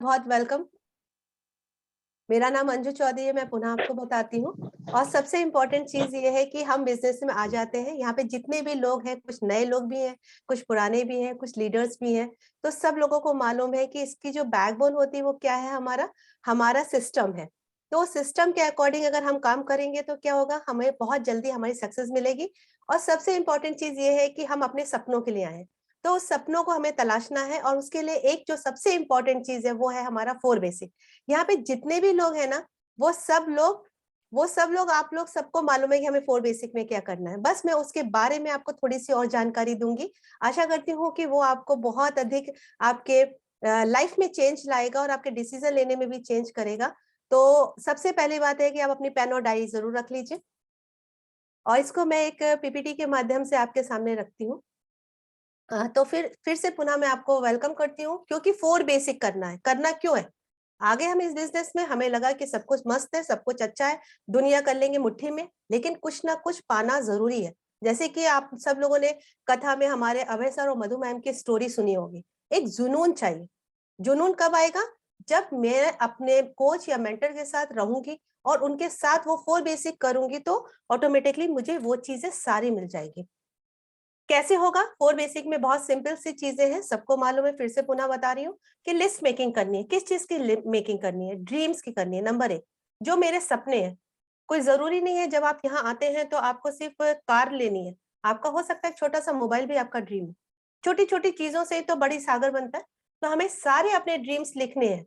बहुत वेलकम। मेरा नाम अंजू चौधरी है। मैं पुनः आपको बताती हूँ। और सबसे इम्पोर्टेंट चीज ये है कि हम बिजनेस में आ जाते हैं। यहाँ पे जितने भी लोग हैं, कुछ नए लोग भी हैं, कुछ पुराने भी हैं, कुछ लीडर्स भी हैं। तो सब लोगों को मालूम है कि इसकी जो बैकबोन होती है वो क्या है, हमारा हमारा सिस्टम है। तो सिस्टम के अकॉर्डिंग अगर हम काम करेंगे तो क्या होगा, हमें बहुत जल्दी हमारी सक्सेस मिलेगी। और सबसे इम्पोर्टेंट चीज ये है कि हम अपने सपनों के लिए आए। तो उस सपनों को हमें तलाशना है, और उसके लिए एक जो सबसे इम्पोर्टेंट चीज है वो है हमारा 4 बेसिक। यहाँ पे जितने भी लोग हैं ना, वो सब लोग आप लोग सबको मालूम है कि हमें 4 बेसिक में क्या करना है। बस मैं उसके बारे में आपको थोड़ी सी और जानकारी दूंगी। आशा करती हूँ कि वो आपको बहुत अधिक आपके लाइफ में चेंज लाएगा और आपके डिसीजन लेने में भी चेंज करेगा। तो सबसे पहली बात है कि आप अपनी पेन और डायरी जरूर रख लीजिए, और इसको मैं एक पीपीटी के माध्यम से आपके सामने रखती हूँ। तो फिर से पुनः मैं आपको वेलकम करती हूँ, क्योंकि 4 बेसिक करना है। करना क्यों है? आगे हम इस बिजनेस में हमें लगा कि सब कुछ मस्त है, सब कुछ अच्छा है, दुनिया कर लेंगे मुट्ठी में, लेकिन कुछ ना कुछ पाना जरूरी है। जैसे कि आप सब लोगों ने कथा में हमारे अभय सर और मधु मैम की स्टोरी सुनी होगी। एक जुनून चाहिए। जुनून कब आएगा? जब मैं अपने कोच या मेंटर के साथ रहूंगी और उनके साथ वो 4 बेसिक करूंगी, तो ऑटोमेटिकली मुझे वो चीजें सारी मिल जाएगी। कैसे होगा? 4 बेसिक में बहुत सिंपल सी चीजें हैं, सबको मालूम है। फिर से पुनः बता रही हूँ कि लिस्ट मेकिंग करनी है। किस चीज की मेकिंग करनी है? ड्रीम्स की करनी है। नंबर 1, जो मेरे सपने हैं। कोई जरूरी नहीं है जब आप यहाँ आते हैं तो आपको सिर्फ कार लेनी है। आपका हो सकता है छोटा सा मोबाइल भी आपका ड्रीम है। छोटी छोटी चीजों से तो बड़ी सागर बनता है। तो हमें सारे अपने ड्रीम्स लिखने हैं।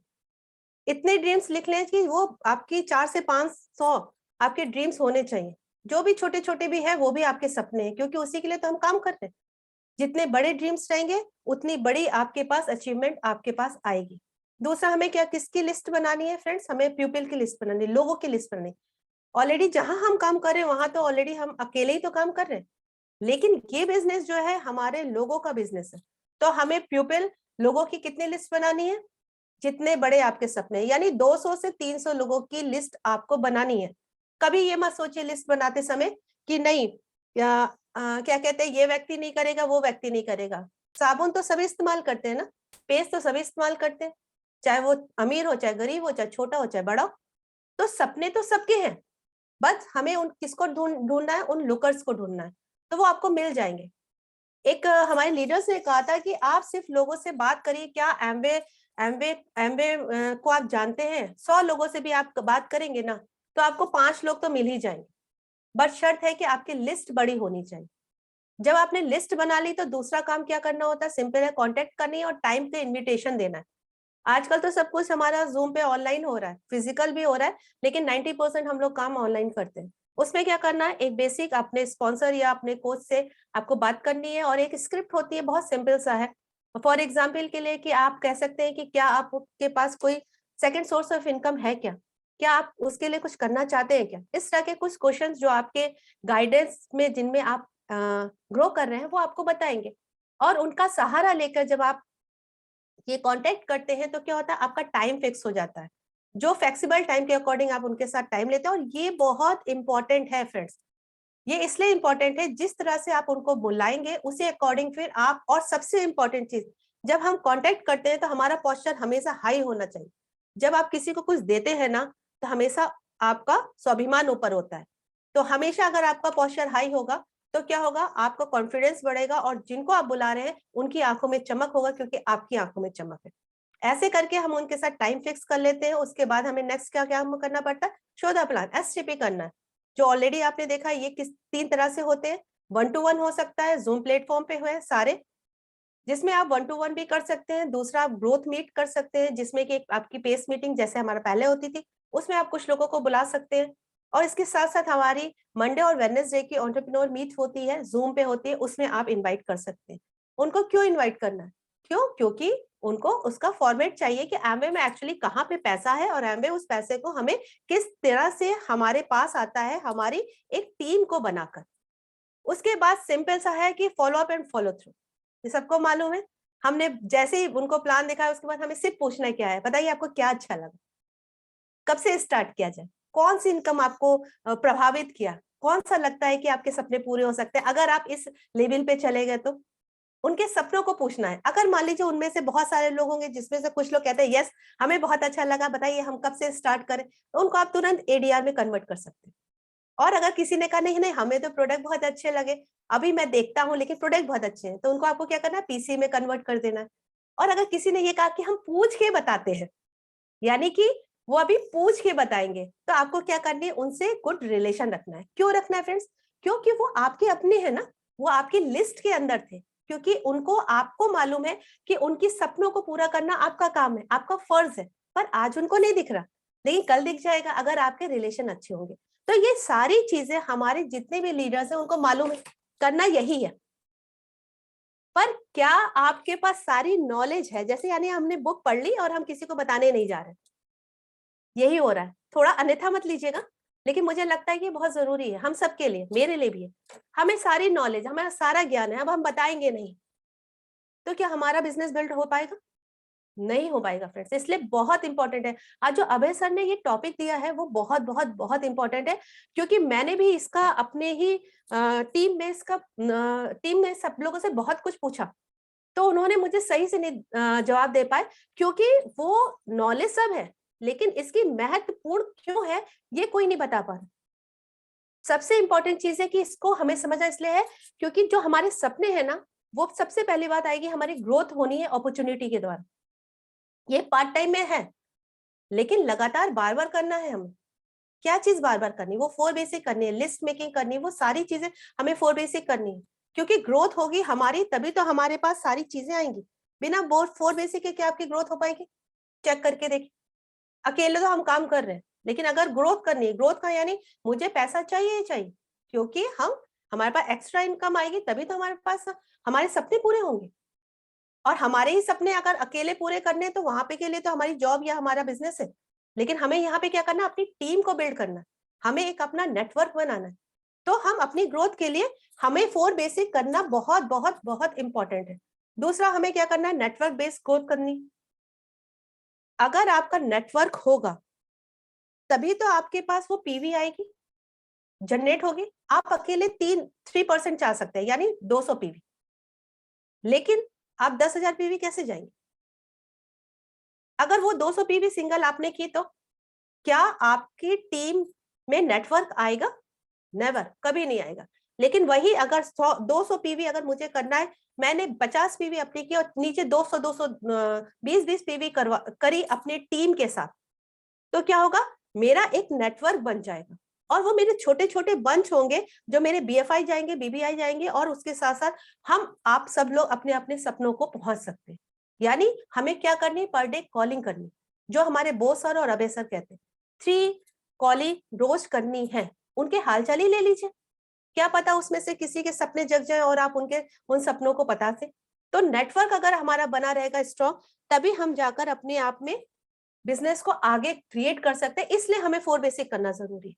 इतने ड्रीम्स लिख लें कि वो आपकी 4 से 500 आपके ड्रीम्स होने चाहिए। जो भी छोटे छोटे भी है वो भी आपके सपने हैं, क्योंकि उसी के लिए तो हम काम करते हैं। जितने बड़े ड्रीम्स रहेंगे उतनी बड़ी आपके पास अचीवमेंट आपके पास आएगी। दूसरा, हमें क्या किसकी लिस्ट बनानी है फ्रेंड्स? हमें पीपल की लिस्ट बनानी है, लोगों की लिस्ट बनानी है। ऑलरेडी जहां हम काम कर रहे हैं वहां तो ऑलरेडी हम अकेले ही तो काम कर रहे हैं, लेकिन ये बिजनेस जो है हमारे लोगों का बिजनेस है। तो हमें पीपल, लोगों की कितनी लिस्ट बनानी है? जितने बड़े आपके सपने, यानी 200 से 300 लोगों की लिस्ट आपको बनानी है। कभी ये मत सोचिए लिस्ट बनाते समय कि नहीं, क्या कहते हैं, ये व्यक्ति नहीं करेगा, वो व्यक्ति नहीं करेगा। साबुन तो सभी इस्तेमाल करते हैं ना, पेस्ट तो सभी इस्तेमाल करते हैं, चाहे वो अमीर हो, चाहे गरीब हो, चाहे छोटा हो, चाहे बड़ा हो। तो सपने तो सबके हैं। बस हमें उन किसको ढूंढना है? उन लुकर्स को ढूंढना है। तो वो आपको मिल जाएंगे। एक हमारे लीडर्स ने कहा था कि आप सिर्फ लोगों से बात करिए। क्या एमवे एमवे एमवे को आप जानते हैं? 100 लोगों से भी आप बात करेंगे ना, तो आपको 5 लोग तो मिल ही जाएंगे। बट शर्त है कि आपकी लिस्ट बड़ी होनी चाहिए। जब आपने लिस्ट बना ली तो दूसरा काम क्या करना होता है? सिंपल है, कांटेक्ट करनी है और टाइम पे इनविटेशन देना है। आजकल तो सब कुछ हमारा जूम पे ऑनलाइन हो रहा है, फिजिकल भी हो रहा है, लेकिन 90% हम लोग काम ऑनलाइन करते हैं। उसमें क्या करना है? एक बेसिक अपने स्पॉन्सर या अपने कोच से आपको बात करनी है, और एक स्क्रिप्ट होती है, बहुत सिंपल सा है। फॉर एग्जाम्पल के लिए कि आप कह सकते हैं कि क्या आपके पास कोई सेकंड सोर्स ऑफ इनकम है क्या? क्या आप उसके लिए कुछ करना चाहते हैं क्या? इस तरह के कुछ क्वेश्चंस जो आपके गाइडेंस में, जिनमें आप ग्रो कर रहे हैं, वो आपको बताएंगे। और उनका सहारा लेकर जब आप ये कांटेक्ट करते हैं तो क्या होता है? आपका टाइम फिक्स हो जाता है। जो फ्लेक्सिबल टाइम के अकॉर्डिंग आप उनके साथ टाइम लेते हैं। और ये बहुत इंपॉर्टेंट है फ्रेंड्स। ये इसलिए इंपॉर्टेंट है, जिस तरह से आप उनको बुलाएंगे उसी अकॉर्डिंग फिर आप, और सबसे इंपॉर्टेंट चीज, जब हम कांटेक्ट करते हैं तो हमारा पोस्चर हमेशा हाई होना चाहिए। जब आप किसी को कुछ देते हैं ना, तो हमेशा आपका स्वाभिमान ऊपर होता है। तो हमेशा अगर आपका पोस्चर हाई होगा तो क्या होगा? आपका कॉन्फिडेंस बढ़ेगा, और जिनको आप बुला रहे हैं उनकी आंखों में चमक होगा, क्योंकि आपकी आंखों में चमक है। ऐसे करके हम उनके साथ टाइम फिक्स कर लेते हैं। उसके बाद हमें नेक्स्ट क्या क्या करना पड़ता है? शो द प्लान, एसटीपी करना है। जो ऑलरेडी आपने देखा, ये किस 3 तरह से होते हैं। 1-to-1 हो सकता है, जूम प्लेटफॉर्म पे हुए सारे, जिसमें आप 1-to-1 भी कर सकते हैं। दूसरा, आप ग्रोथ मीट कर सकते हैं, जिसमें कि आपकी पेस मीटिंग जैसे हमारा पहले होती थी, उसमें आप कुछ लोगों को बुला सकते हैं। और इसके साथ साथ हमारी मंडे और वेडनेसडे की एंटरप्रेन्योर मीट होती है, जूम पे होती है, उसमें आप इनवाइट कर सकते हैं। उनको क्यों इनवाइट करना है? क्यों? क्योंकि उनको उसका फॉर्मेट चाहिए कि एमवे में एक्चुअली कहाँ पे पैसा है, और एमवे उस पैसे को हमें किस तरह से हमारे पास आता है, हमारी एक टीम को बनाकर। उसके बाद सिंपल सा है कि follow up and follow through. ये सबको मालूम है। हमने जैसे ही उनको प्लान देखा है, उसके बाद हमें सिर्फ पूछना है क्या है, बताइए आपको क्या अच्छा लगा, कब से स्टार्ट किया जाए, कौन सी इनकम आपको प्रभावित किया, कौन सा लगता है कि आपके सपने पूरे हो सकते हैं अगर आप इस लेवल पे चले गए तो। उनके सपनों को पूछना है। अगर मान लीजिए उनमें से बहुत सारे लोग होंगे जिसमें से कुछ लोग कहते हैं यस हमें बहुत अच्छा लगा, बताइए हम कब से स्टार्ट करें, तो उनको आप तुरंत एडीआर में कन्वर्ट कर सकते हैं। और अगर किसी ने कहा नहीं नहीं हमें तो प्रोडक्ट बहुत अच्छे लगे, अभी मैं देखता हूँ लेकिन प्रोडक्ट बहुत अच्छे हैं, तो उनको आपको क्या करना है, पीसी में कन्वर्ट कर देना है। और अगर किसी ने ये कहा कि हम पूछ के बताते हैं, यानी कि वो अभी पूछ के बताएंगे, तो आपको क्या करनी है, उनसे गुड रिलेशन रखना है। क्यों रखना है फ्रेंड्स? क्योंकि वो आपके अपने हैं ना, वो आपकी लिस्ट के अंदर थे, क्योंकि उनको आपको मालूम है कि उनकी सपनों को पूरा करना आपका काम है, आपका फर्ज है, पर आज उनको नहीं दिख रहा, लेकिन कल दिख जाएगा अगर आपके रिलेशन अच्छे होंगे। तो ये सारी चीजें हमारे जितने भी लीडर्स हैं उनको मालूम है, करना यही है। पर क्या आपके पास सारी नॉलेज है? जैसे यानी हमने बुक पढ़ ली और हम किसी को बताने नहीं जा रहे, यही हो रहा है। थोड़ा अन्यथा मत लीजिएगा, लेकिन मुझे लगता है कि बहुत जरूरी है हम सबके लिए, मेरे लिए भी है। हमें सारी नॉलेज, हमें सारा ज्ञान है, अब हम बताएंगे नहीं तो क्या हमारा बिजनेस बिल्ड हो पाएगा? नहीं हो पाएगा फ्रेंड्स। इसलिए बहुत इंपॉर्टेंट है आज जो अभय सर ने ये टॉपिक दिया है, वो बहुत बहुत बहुत इंपॉर्टेंट है, क्योंकि मैंने भी इसका अपने ही टीम में सब लोगों से बहुत कुछ पूछा, तो उन्होंने मुझे सही से नहीं जवाब दे पाए, क्योंकि वो नॉलेज सब है लेकिन इसकी महत्वपूर्ण क्यों है ये कोई नहीं बता पा रहा। सबसे इंपॉर्टेंट चीज है कि इसको हमें समझना इसलिए है क्योंकि जो हमारे सपने हैं ना, वो सबसे पहली बात आएगी, हमारी ग्रोथ होनी है अपॉर्चुनिटी के द्वारा। ये पार्ट टाइम में है लेकिन लगातार बार बार करना है हमें। क्या चीज बार बार करनी? वो 4 बेसिक करनी है, लिस्ट मेकिंग करनी है, वो सारी चीजें हमें 4 बेसिक करनी है, क्योंकि ग्रोथ होगी हमारी तभी तो हमारे पास सारी चीजें आएंगी। बिना 4 बेसिक के क्या आपकी ग्रोथ हो पाएगी? चेक करके देखिए। अकेले तो हम काम कर रहे हैं, लेकिन अगर ग्रोथ करनी है, ग्रोथ का यानी मुझे पैसा चाहिए ही चाहिए, क्योंकि हमारे पास एक्स्ट्रा इनकम आएगी तभी तो हमारे पास हमारे सपने पूरे होंगे। और हमारे ही सपने अगर अकेले पूरे करने हैं तो वहां पे के लिए तो हमारी जॉब या हमारा बिजनेस है, लेकिन हमें यहाँ पे क्या करना है, अपनी टीम को बिल्ड करना है, हमें एक अपना नेटवर्क बनाना है। तो हम अपनी ग्रोथ के लिए हमें 4 बेसिक करना बहुत बहुत बहुत इंपॉर्टेंट है। दूसरा हमें क्या करना है, नेटवर्क बेस्ड ग्रोथ करनी। अगर आपका नेटवर्क होगा तभी तो आपके पास वो पीवी आएगी, जनरेट होगी। आप अकेले 3% चाह सकते हैं, यानी 200 पीवी, लेकिन आप 10,000 पीवी कैसे जाएंगे? अगर वो 200 पीवी सिंगल आपने की तो क्या आपकी टीम में नेटवर्क आएगा? नेवर, कभी नहीं आएगा। लेकिन वही अगर 200 पीवी अगर मुझे करना है, मैंने 50 पीवी अपनी की और नीचे 200 20 पीवी करी अपनी टीम के साथ, तो क्या होगा, मेरा एक नेटवर्क बन जाएगा। और वो मेरे छोटे छोटे बंच होंगे जो मेरे बीएफआई जाएंगे, बीबीआई जाएंगे, और उसके साथ साथ हम आप सब लोग अपने अपने सपनों को पहुंच सकते हैं। यानी हमें क्या करनी, पर डे कॉलिंग करनी, जो हमारे बोस सर और अभय सर कहते हैं, 3 कॉलिंग रोज करनी है। उनके हालचाल ही ले लीजिए, क्या पता उसमें से किसी के सपने जग जाए और आप उनके उन सपनों को बता से। तो नेटवर्क अगर हमारा बना रहेगा स्ट्रॉन्ग, तभी हम जाकर अपने आप में बिजनेस को आगे क्रिएट कर सकते हैं। इसलिए हमें 4 बेसिक करना जरूरी है।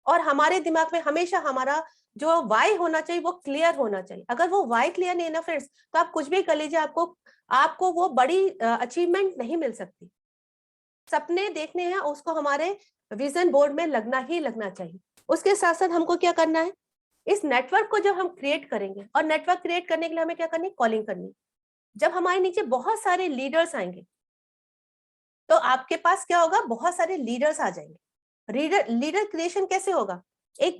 और हमारे दिमाग में हमेशा हमारा जो वाई होना चाहिए वो क्लियर होना चाहिए। अगर वो वाई क्लियर नहीं है ना फ्रेंड्स, तो आप कुछ भी कर लीजिए, आपको आपको वो बड़ी अचीवमेंट नहीं मिल सकती। सपने देखने हैं उसको हमारे विजन बोर्ड में लगना ही लगना चाहिए। उसके साथ साथ हमको क्या करना है, इस नेटवर्क को जब हम क्रिएट करेंगे, और नेटवर्क क्रिएट करने के लिए हमें क्या करनी है, कॉलिंग करनी। जब हमारे नीचे बहुत सारे लीडर्स आएंगे तो आपके पास क्या होगा, बहुत सारे लीडर्स आ जाएंगे। लीडर क्रिएशन कैसे होगा, एक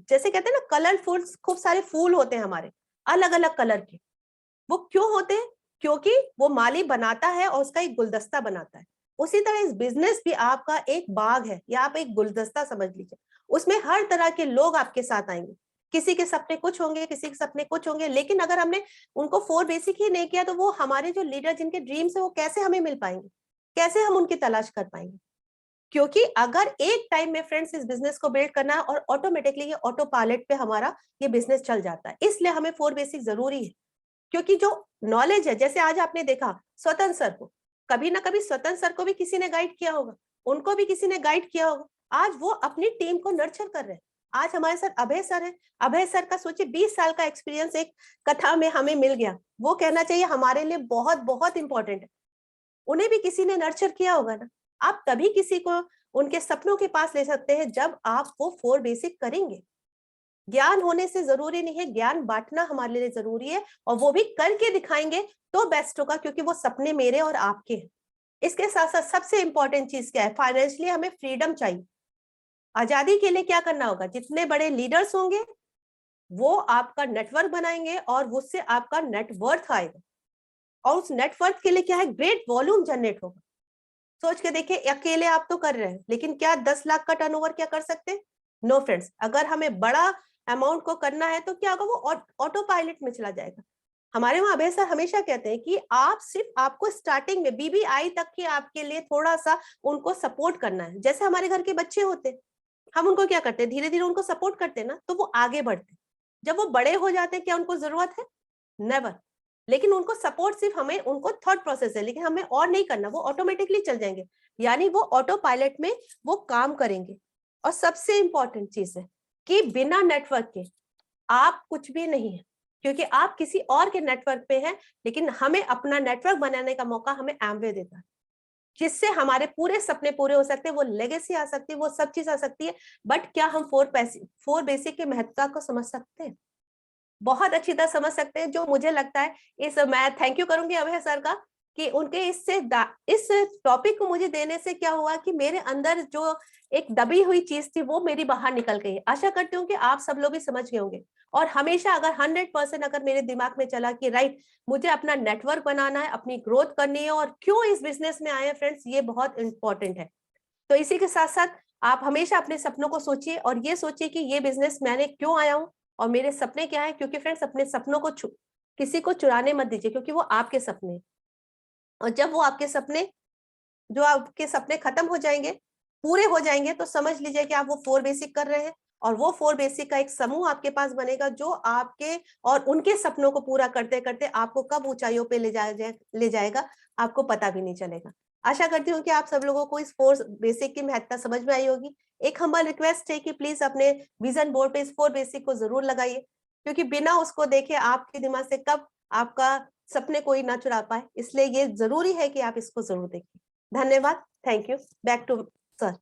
जैसे कहते हैं ना कलरफुल, खूब सारे फूल होते हैं हमारे अलग अलग कलर के। वो क्यों होते हैं? क्योंकि वो माली बनाता है और उसका एक गुलदस्ता बनाता है। उसी तरह इस बिजनेस भी आपका एक बाग है, या आप एक गुलदस्ता समझ लीजिए। उसमें हर तरह के लोग आपके साथ आएंगे, किसी के सपने कुछ होंगे, किसी के सपने कुछ होंगे, लेकिन अगर हमने उनको 4 बेसिक ही नहीं किया तो वो हमारे जो लीडर जिनके ड्रीम्स है वो कैसे हमें मिल पाएंगे, कैसे हम उनकी तलाश कर पाएंगे? क्योंकि अगर एक टाइम में फ्रेंड्स इस बिजनेस को बिल्ड करना है और ऑटोमेटिकली ये ऑटो पायलट पे हमारा ये बिजनेस चल जाता है। इसलिए हमें 4 बेसिक जरूरी है, क्योंकि जो नॉलेज है, जैसे आज आपने देखा स्वतंत्र सर को, कभी ना कभी स्वतंत्र सर को भी किसी ने गाइड किया होगा, उनको भी किसी ने गाइड किया होगा। आज वो अपनी टीम को नर्चर कर रहे हैं। आज हमारे साथ अभय सर है, अभय सर का सोचिए 20 साल का एक्सपीरियंस एक कथा में हमें मिल गया, वो कहना चाहिए हमारे लिए बहुत बहुत इंपॉर्टेंट है। उन्हें भी किसी ने नर्चर किया होगा ना। आप तभी किसी को उनके सपनों के पास ले सकते हैं जब आप वो 4 बेसिक करेंगे। ज्ञान होने से जरूरी नहीं है, ज्ञान बांटना हमारे लिए जरूरी है, और वो भी करके दिखाएंगे तो बेस्ट होगा, क्योंकि वो सपने मेरे और आपके हैं। इसके साथ साथ सबसे इंपॉर्टेंट चीज क्या है, फाइनेंशियली हमें फ्रीडम चाहिए। आजादी के लिए क्या करना होगा, जितने बड़े लीडर्स होंगे वो आपका नेटवर्क बनाएंगे और उससे आपका नेटवर्थ आएगा, और उस नेटवर्थ के लिए क्या है, ग्रेट वॉल्यूम जनरेट होगा। सोच के देखिए, अकेले आप तो कर रहे हैं, लेकिन क्या 10 लाख का टर्नओवर क्या कर सकते? नो फ्रेंड्स, अगर हमें बड़ा अमाउंट को करना है तो क्या होगा, वो ऑटो पायलट में चला जाएगा। हमारे वहां अभय सर हमेशा कहते हैं कि आप सिर्फ आपको स्टार्टिंग में बीबीआई तक के आपके लिए थोड़ा सा उनको सपोर्ट करना है। जैसे हमारे घर के बच्चे होते हैं, हम उनको क्या करते हैं, धीरे धीरे उनको सपोर्ट करते हैं ना, तो वो आगे बढ़ते। जब वो बड़े हो जाते हैं, क्या उनको जरूरत है? नेवर। लेकिन उनको सपोर्ट सिर्फ हमें, उनको थॉट प्रोसेस है, लेकिन हमें और नहीं करना, वो ऑटोमेटिकली चल जाएंगे, यानी वो ऑटो पायलट में वो काम करेंगे। और सबसे इंपॉर्टेंट चीज है कि बिना नेटवर्क के आप कुछ भी नहीं है, क्योंकि आप किसी और के नेटवर्क पे हैं, लेकिन हमें अपना नेटवर्क बनाने का मौका हमें एमवे देता है, जिससे हमारे पूरे सपने पूरे हो सकते हैं, वो लेगेसी आ सकती है, वो सब चीज आ सकती है। बट क्या हम फोर बेसिक के महत्ता को समझ सकते हैं? बहुत अच्छी तरह समझ सकते हैं, जो मुझे लगता है, इस मैं थैंक यू करूंगी अभय सर का, कि उनके इस टॉपिक को मुझे देने से क्या हुआ कि मेरे अंदर जो एक दबी हुई चीज थी वो मेरी बाहर निकल गई। आशा करती हूँ कि आप सब लोग भी समझ गए होंगे। और हमेशा अगर 100% अगर मेरे दिमाग में चला कि राइट, मुझे अपना नेटवर्क बनाना है, अपनी ग्रोथ करनी है, और क्यों इस बिजनेस में आए हैं फ्रेंड्स, ये बहुत इंपॉर्टेंट है। तो इसी के साथ साथ आप हमेशा अपने सपनों को सोचिए, और ये सोचिए कि ये बिजनेस मैंने क्यों आया हूँ और मेरे सपने क्या है। क्योंकि फ्रेंड्स, अपने सपनों को किसी को चुराने मत दीजिए, क्योंकि वो आपके सपने, और जब वो आपके सपने, जो आपके सपने खत्म हो जाएंगे, पूरे हो जाएंगे, तो समझ लीजिए कि आप वो फोर बेसिक कर रहे हैं, और वो फोर बेसिक का एक समूह आपके पास बनेगा, जो आपके और उनके सपनों को पूरा करते करते आपको कब ऊंचाइयों पे ले जाएगा, आपको पता भी नहीं चलेगा। आशा करती हूँ कि आप सब लोगों को इस फोर बेसिक की महत्ता समझ में आई होगी। एक हम्बल रिक्वेस्ट है कि प्लीज अपने विजन बोर्ड पे इस फोर बेसिक को जरूर लगाइए, क्योंकि बिना उसको देखे आपके दिमाग से कब आपका सपने कोई ना चुरा पाए, इसलिए ये जरूरी है कि आप इसको जरूर देखिए। धन्यवाद। Thank you. Back to sir.